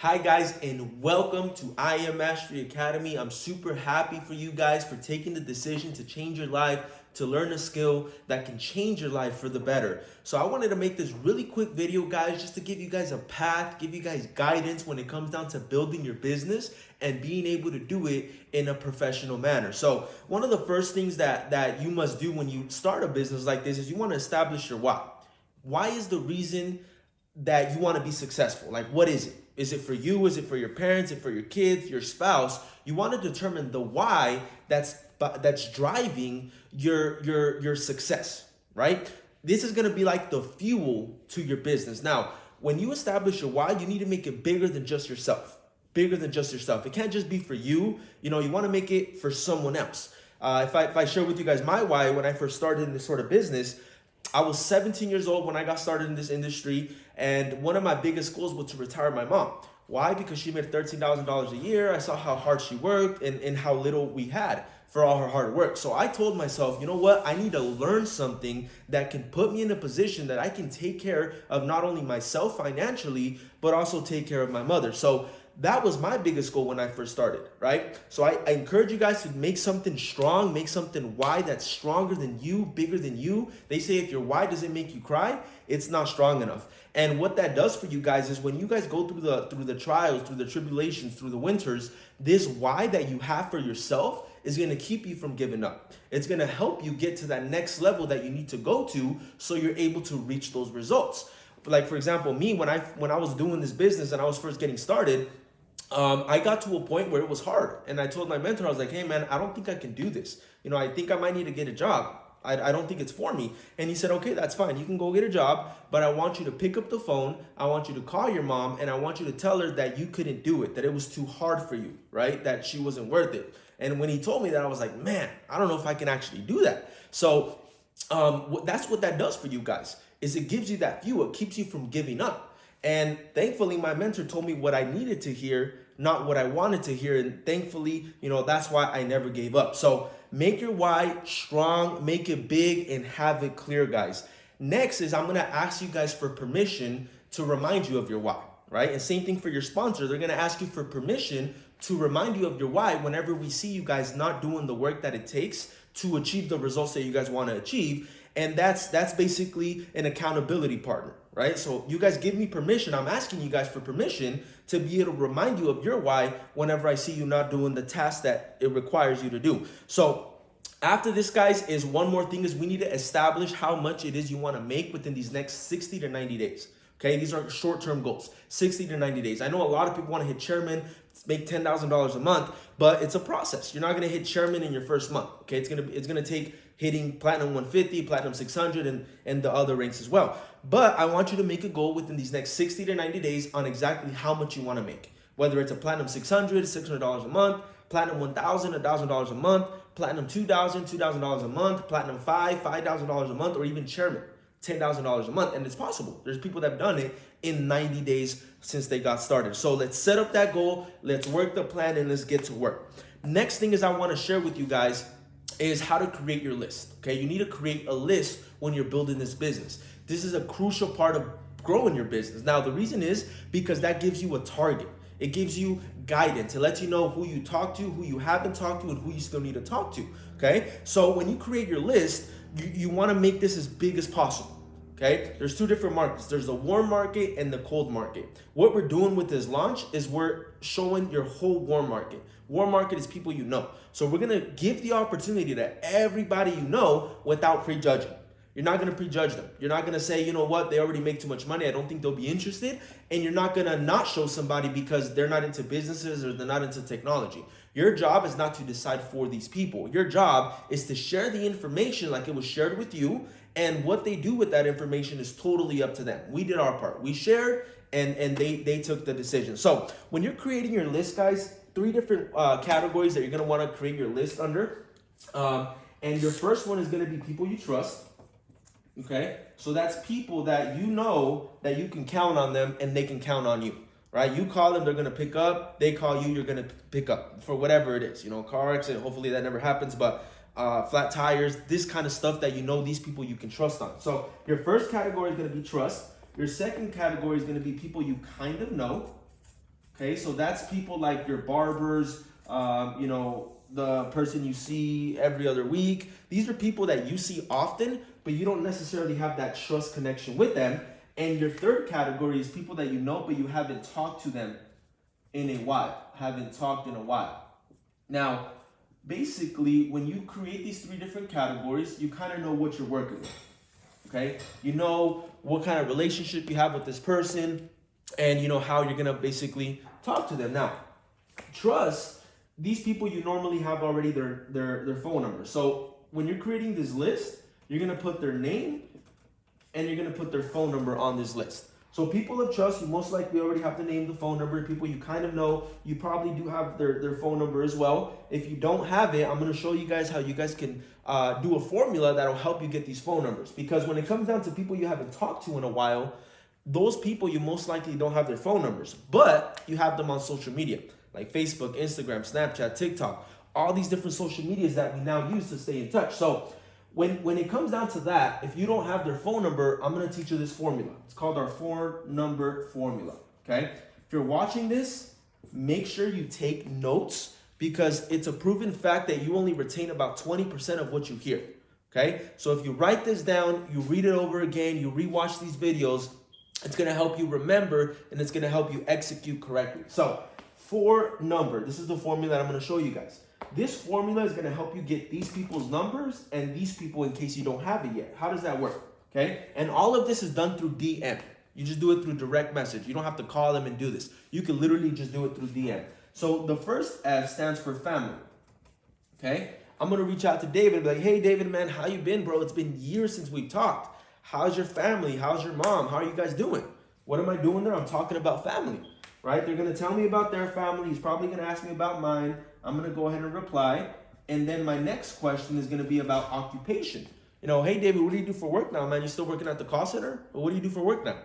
Hi guys, and welcome to I Am Mastery Academy. I'm super happy for you guys for taking the decision to change your life, to learn a skill that can change your life for the better. So I wanted to make this really quick video, guys, just to give you guys a path, give you guys guidance when it comes down to building your business and being able to do it in a professional manner. So one of the first things that you must do when you start a business like this is you want to establish your why. Why is the reason that you want to be successful? Like, what is it? Is it for you? Is it for your parents? Is it for your kids, your spouse? You want to determine the why that's driving your success, right? This is going to be like the fuel to your business. Now, when you establish your why, you need to make it bigger than just yourself. Bigger than just yourself. It can't just be for you. You want to make it for someone else. If I share with you guys my why when I first started in this sort of business, I was 17 years old when I got started in this industry, and one of my biggest goals was to retire my mom. Why? Because she made $13,000 a year. I saw how hard she worked and how little we had for all her hard work. So I told myself, you know what? I need to learn something that can put me in a position that I can take care of not only myself financially, but also take care of my mother. So that was my biggest goal when I first started, right? So I encourage you guys to make something strong, make something why that's stronger than you, bigger than you. They say if your why doesn't make you cry, it's not strong enough. And what that does for you guys is when you guys go through the trials, through the tribulations, through the winters, this why that you have for yourself is going to keep you from giving up. It's going to help you get to that next level that you need to go to so you're able to reach those results. Like, for example, me, when I was doing this business and I was first getting started, I got to a point where it was hard. And I told my mentor, I was like, hey, man, I don't think I can do this. I think I might need to get a job. I don't think it's for me. And he said, okay, that's fine. You can go get a job, but I want you to pick up the phone. I want you to call your mom, and I want you to tell her that you couldn't do it, that it was too hard for you, right? That she wasn't worth it. And when he told me that, I was like, man, I don't know if I can actually do that. So that's what that does for you guys, is it gives you that fuel. It keeps you from giving up. And thankfully, my mentor told me what I needed to hear, not what I wanted to hear. And thankfully, that's why I never gave up. So make your why strong, make it big, and have it clear, guys. Next is I'm going to ask you guys for permission to remind you of your why, right? And same thing for your sponsor. They're going to ask you for permission to remind you of your why whenever we see you guys not doing the work that it takes to achieve the results that you guys want to achieve. And that's basically an accountability partner, right? So you guys give me permission. I'm asking you guys for permission to be able to remind you of your why whenever I see you not doing the task that it requires you to do. So after this, guys, is one more thing is we need to establish how much it is you want to make within these next 60 to 90 days. Okay, these are short-term goals, 60 to 90 days. I know a lot of people want to hit chairman, make $10,000 a month, but it's a process. You're not going to hit chairman in your first month. Okay, it's gonna take hitting platinum 150, platinum 600, and the other ranks as well. But I want you to make a goal within these next 60 to 90 days on exactly how much you want to make. Whether it's a platinum 600, $600 a month, platinum 1,000, $1,000 a month, platinum 2,000, $2,000 a month, platinum $5,000 a month, or even chairman, $10,000 a month. And it's possible. There's people that have done it in 90 days since they got started. So let's set up that goal. Let's work the plan and let's get to work. Next thing is I want to share with you guys is how to create your list. Okay, you need to create a list when you're building this business. This is a crucial part of growing your business. Now, the reason is because that gives you a target. It gives you guidance. It lets you know who you talk to, who you haven't talked to, and who you still need to talk to. Okay, so when you create your list, you want to make this as big as possible. Okay, there's two different markets. There's the warm market and the cold market. What we're doing with this launch is we're showing your whole warm market. Warm market is people you know. So we're going to give the opportunity to everybody you know without prejudging. You're not going to prejudge them. You're not going to say, you know what, they already make too much money, I don't think they'll be interested. And you're not going to not show somebody because they're not into businesses or they're not into technology. Your job is not to decide for these people. Your job is to share the information like it was shared with you. And what they do with that information is totally up to them. We did our part. We shared and they took the decision. So when you're creating your list, guys, three different categories that you're going to want to create your list under. And your first one is going to be people you trust. Okay, so that's people that you know that you can count on them and they can count on you, right? You call them, they're going to pick up. They call you, you're going to pick up for whatever it is. Car accident, hopefully that never happens, but flat tires, this kind of stuff that these people you can trust on. So your first category is going to be trust. Your second category is going to be people you kind of know. Okay, so that's people like your barbers, the person you see every other week. These are people that you see often, but you don't necessarily have that trust connection with them. And your third category is people that you know, but you haven't talked to them in a while, haven't talked in a while. Now, basically, when you create these three different categories, you kind of know what you're working with. Okay, you know what kind of relationship you have with this person, and you know how you're gonna basically talk to them. Now, trust, these people you normally have already their phone number. So when you're creating this list, you're gonna put their name and you're gonna put their phone number on this list. So people of trust, you most likely already have the name, the phone number. People you kind of know, you probably do have their phone number as well. If you don't have it, I'm going to show you guys how you guys can do a formula that'll help you get these phone numbers. Because when it comes down to people you haven't talked to in a while, those people you most likely don't have their phone numbers, but you have them on social media like Facebook, Instagram, Snapchat, TikTok, all these different social medias that we now use to stay in touch. So when it comes down to that, if you don't have their phone number, I'm going to teach you this formula. It's called our 4-number formula, okay? If you're watching this, make sure you take notes because it's a proven fact that you only retain about 20% of what you hear, okay? So if you write this down, you read it over again, you rewatch these videos, it's going to help you remember and it's going to help you execute correctly. So 4-number, this is the formula that I'm going to show you guys. This formula is going to help you get these people's numbers and these people in case you don't have it yet. How does that work? Okay. And all of this is done through DM. You just do it through direct message. You don't have to call them and do this. You can literally just do it through DM. So the first F stands for family. Okay. I'm going to reach out to David and be like, hey, David, man, how you been, bro? It's been years since we talked. How's your family? How's your mom? How are you guys doing? What am I doing there? I'm talking about family, right? They're going to tell me about their family. He's probably going to ask me about mine. I'm going to go ahead and reply. And then my next question is going to be about occupation. You know, hey, David, what do you do for work now, man? You still working at the call center? Or what do you do for work now?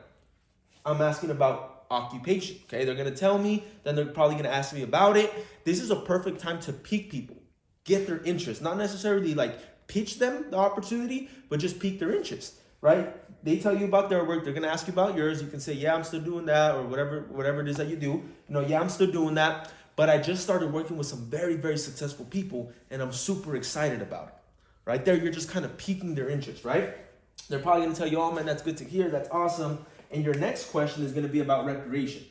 I'm asking about occupation, okay? They're going to tell me, then they're probably going to ask me about it. This is a perfect time to pique people, get their interest. Not necessarily like pitch them the opportunity, but just pique their interest, right? They tell you about their work. They're going to ask you about yours. You can say, yeah, I'm still doing that, or whatever it is that you do. You know, yeah, I'm still doing that. But I just started working with some very, very successful people, and I'm super excited about it. Right there, you're just kind of piquing their interest, right? They're probably going to tell you, oh, man, that's good to hear. That's awesome. And your next question is going to be about recreation.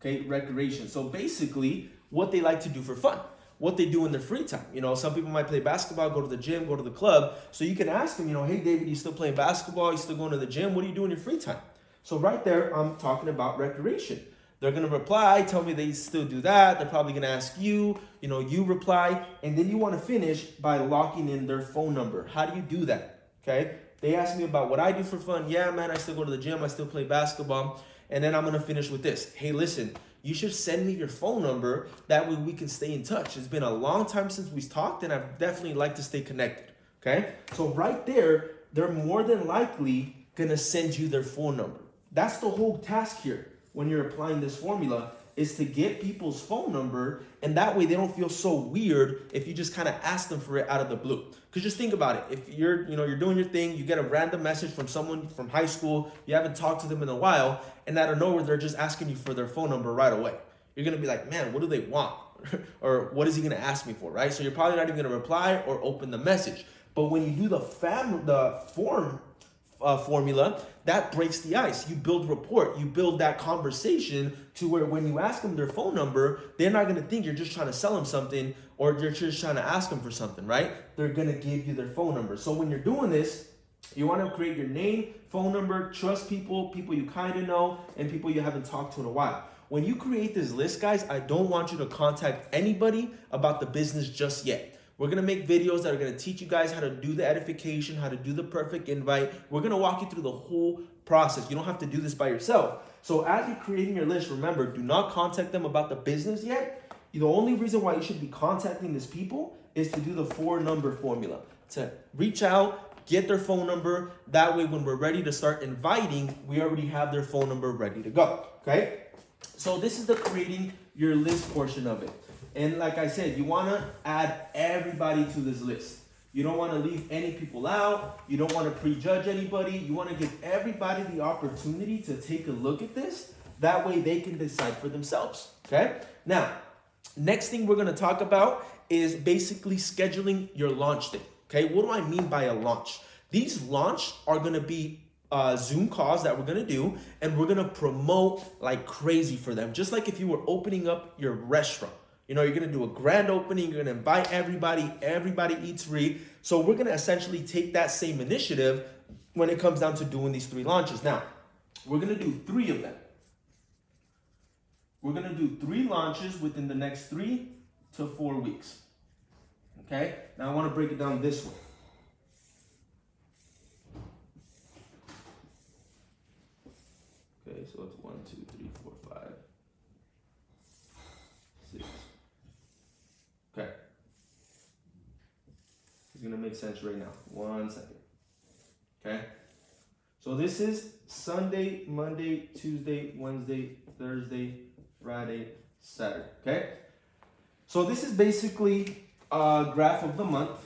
Okay, recreation. So basically, what they like to do for fun, what they do in their free time. You know, some people might play basketball, go to the gym, go to the club. So you can ask them, you know, hey, David, you still playing basketball? You still going to the gym? What do you do in your free time? So right there, I'm talking about recreation. They're going to reply, tell me they still do that. They're probably going to ask you, you know, you reply. And then you want to finish by locking in their phone number. How do you do that? Okay. They ask me about what I do for fun. Yeah, man, I still go to the gym. I still play basketball. And then I'm going to finish with this. Hey, listen, you should send me your phone number. That way we can stay in touch. It's been a long time since we've talked, and I'd definitely like to stay connected. Okay. So right there, they're more than likely going to send you their phone number. That's the whole task here. When you're applying this formula, is to get people's phone number, and that way they don't feel so weird if you just kind of ask them for it out of the blue. Because just think about it. If you're doing your thing, you get a random message from someone from high school, you haven't talked to them in a while, and out of nowhere they're just asking you for their phone number right away. You're gonna be like, man, what do they want? Or what is he gonna ask me for, right? So you're probably not even gonna reply or open the message. But when you do the formula, that breaks the ice. You build rapport. You build that conversation to where when you ask them their phone number, they're not going to think you're just trying to sell them something or you're just trying to ask them for something, right? They're going to give you their phone number. So when you're doing this, you want to create your name, phone number, trust people you kind of know, and people you haven't talked to in a while. When you create this list, guys, I don't want you to contact anybody about the business just yet. We're going to make videos that are going to teach you guys how to do the edification, how to do the perfect invite. We're going to walk you through the whole process. You don't have to do this by yourself. So as you're creating your list, remember, do not contact them about the business yet. The only reason why you should be contacting these people is to do the 4-number formula. To reach out, get their phone number. That way, when we're ready to start inviting, we already have their phone number ready to go. Okay? So this is the creating your list portion of it. And like I said, you want to add everybody to this list. You don't want to leave any people out. You don't want to prejudge anybody. You want to give everybody the opportunity to take a look at this That way they can decide for themselves, okay? Now, next thing we're gonna talk about is basically scheduling your launch day, okay? What do I mean by a launch? These launch are gonna be Zoom calls that we're gonna do, and we're gonna promote like crazy for them. Just like if you were opening up your restaurant. You know, you're gonna do a grand opening, you're gonna invite everybody eats free. So we're gonna essentially take that same initiative when it comes down to doing these 3 launches. Now, we're gonna do 3 of them. We're gonna do 3 launches within the next 3 to 4 weeks. Okay? Now I wanna break it down this way. Okay, so it's 1, 2, 3, 4, 5, 6. Okay. It's gonna make sense right now. 1 second. Okay? So this is Sunday, Monday, Tuesday, Wednesday, Thursday, Friday, Saturday. Okay? So this is basically a graph of the month,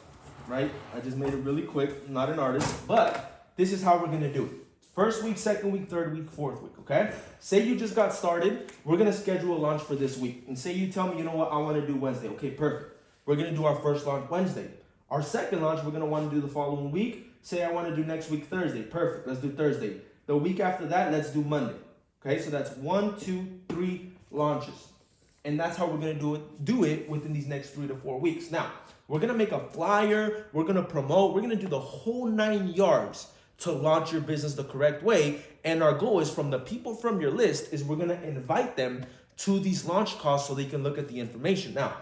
right? I just made it really quick, not an artist, but this is how we're gonna do it. First week, second week, third week, fourth week, okay? Say you just got started, we're gonna schedule a launch for this week. And say you tell me, you know what, I wanna do Wednesday. Okay, perfect. We're gonna do our first launch Wednesday. Our second launch, we're gonna wanna do the following week. Say I wanna do next week Thursday. Perfect, let's do Thursday. The week after that, let's do Monday. Okay, so that's 1, 2, 3 launches. And that's how we're gonna do it within these next 3 to 4 weeks. Now, we're gonna make a flyer, we're gonna promote, we're gonna do the whole 9 yards to launch your business the correct way. And our goal is from the people from your list is we're gonna invite them to these launch calls so they can look at the information. Now,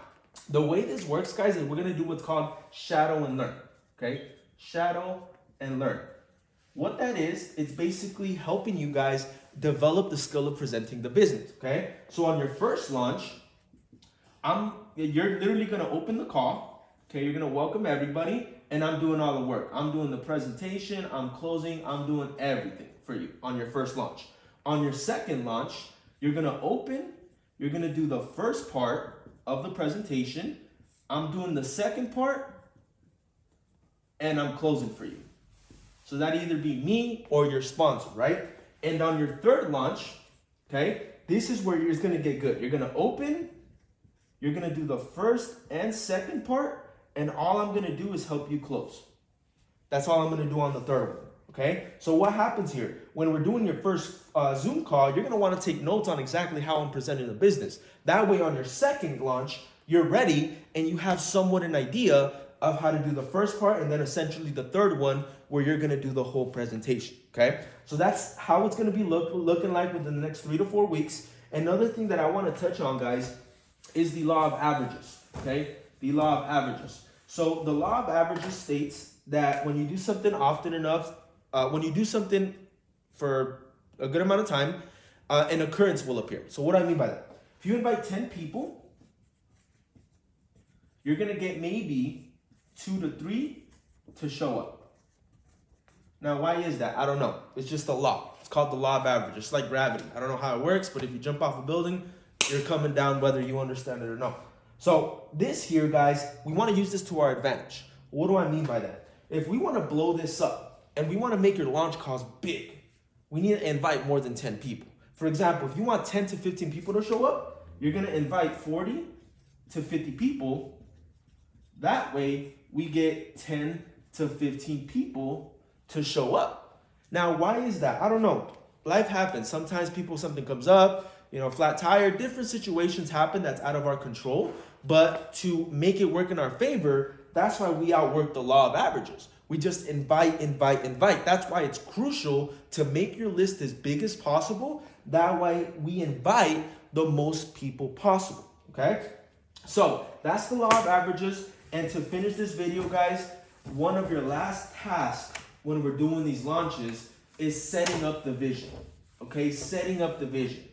the way this works, guys, is we're gonna do what's called shadow and learn, okay? Shadow and learn. What that is, it's basically helping you guys develop the skill of presenting the business, okay? So on your first launch, you're literally gonna open the call, okay? You're gonna welcome everybody, and I'm doing all the work. I'm doing the presentation, I'm closing, I'm doing everything for you on your first launch. On your second launch, you're gonna open, you're gonna do the first part of the presentation, I'm doing the second part, and I'm closing for you. So that'd either be me or your sponsor, right? And on your third launch, okay, this is where you're gonna get good. You're gonna open, you're gonna do the first and second part, and all I'm gonna do is help you close. That's all I'm gonna do on the third one, okay? So what happens here? When we're doing your first Zoom call, you're gonna wanna take notes on exactly how I'm presenting the business. That way on your second launch, you're ready and you have somewhat an idea of how to do the first part and then essentially the third one where you're gonna do the whole presentation, okay? So that's how it's gonna be looking like within the next 3 to 4 weeks. Another thing that I wanna touch on, guys, is the law of averages, okay? The law of averages. So the law of averages states that when you do something often enough, when you do something for a good amount of time, an occurrence will appear. So what do I mean by that? If you invite 10 people, you're gonna get maybe 2 to 3 to show up. Now, why is that? I don't know. It's just a law. It's called the law of averages. It's like gravity. I don't know how it works, but if you jump off a building, you're coming down whether you understand it or not. So this here, guys, we want to use this to our advantage. What do I mean by that? If we want to blow this up and we want to make your launch calls big, we need to invite more than 10 people. For example, if you want 10 to 15 people to show up, you're going to invite 40 to 50 people. That way, we get 10 to 15 people to show up. Now, why is that? I don't know. Life happens. Sometimes something comes up, flat tire, different situations happen that's out of our control. But to make it work in our favor, that's why we outwork the law of averages. We just invite. That's why it's crucial to make your list as big as possible. That way we invite the most people possible, okay? So that's the law of averages. And to finish this video, guys, one of your last tasks when we're doing these launches is setting up the vision, okay? Setting up the vision.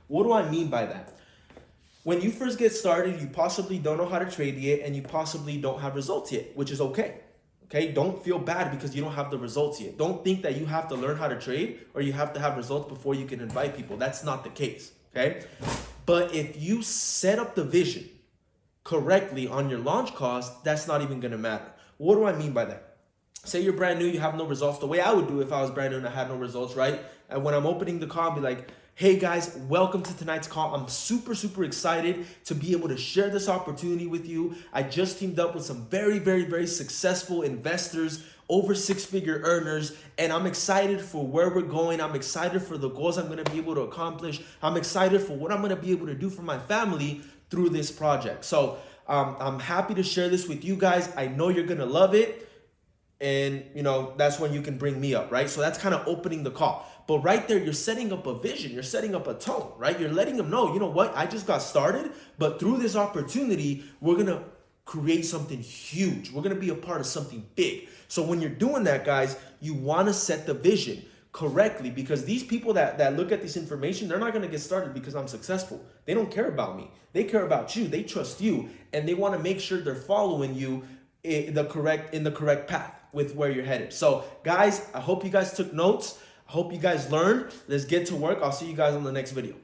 What do I mean by that? When you first get started, you possibly don't know how to trade yet, and you possibly don't have results yet, which is okay. Okay, don't feel bad because you don't have the results yet. Don't think that you have to learn how to trade or you have to have results before you can invite people. That's not the case, okay? But if you set up the vision correctly on your launch calls, that's not even gonna matter. What do I mean by that? Say you're brand new, you have no results. The way I would do if I was brand new and I had no results, right? And when I'm opening the call, I'll be like, Hey guys, welcome to tonight's call. I'm super excited to be able to share this opportunity with you. I just teamed up with some very successful investors, over six-figure earners, and I'm excited for where we're going. I'm excited for the goals I'm going to be able to accomplish. I'm excited for what I'm going to be able to do for my family through this project. So I'm happy to share this with you guys. I know you're going to love it. And that's when you can bring me up, right? So that's kind of opening the call. But right there, you're setting up a vision, you're setting up a tone, right? You're letting them know, you know what, I just got started, but through this opportunity, we're gonna create something huge. We're gonna be a part of something big. So when you're doing that, guys, you wanna set the vision correctly, because these people that look at this information, they're not gonna get started because I'm successful. They don't care about me. They care about you. They trust you, and they wanna make sure they're following you in the correct path with where you're headed. So guys, I hope you guys took notes. I hope you guys learned. Let's get to work. I'll see you guys on the next video.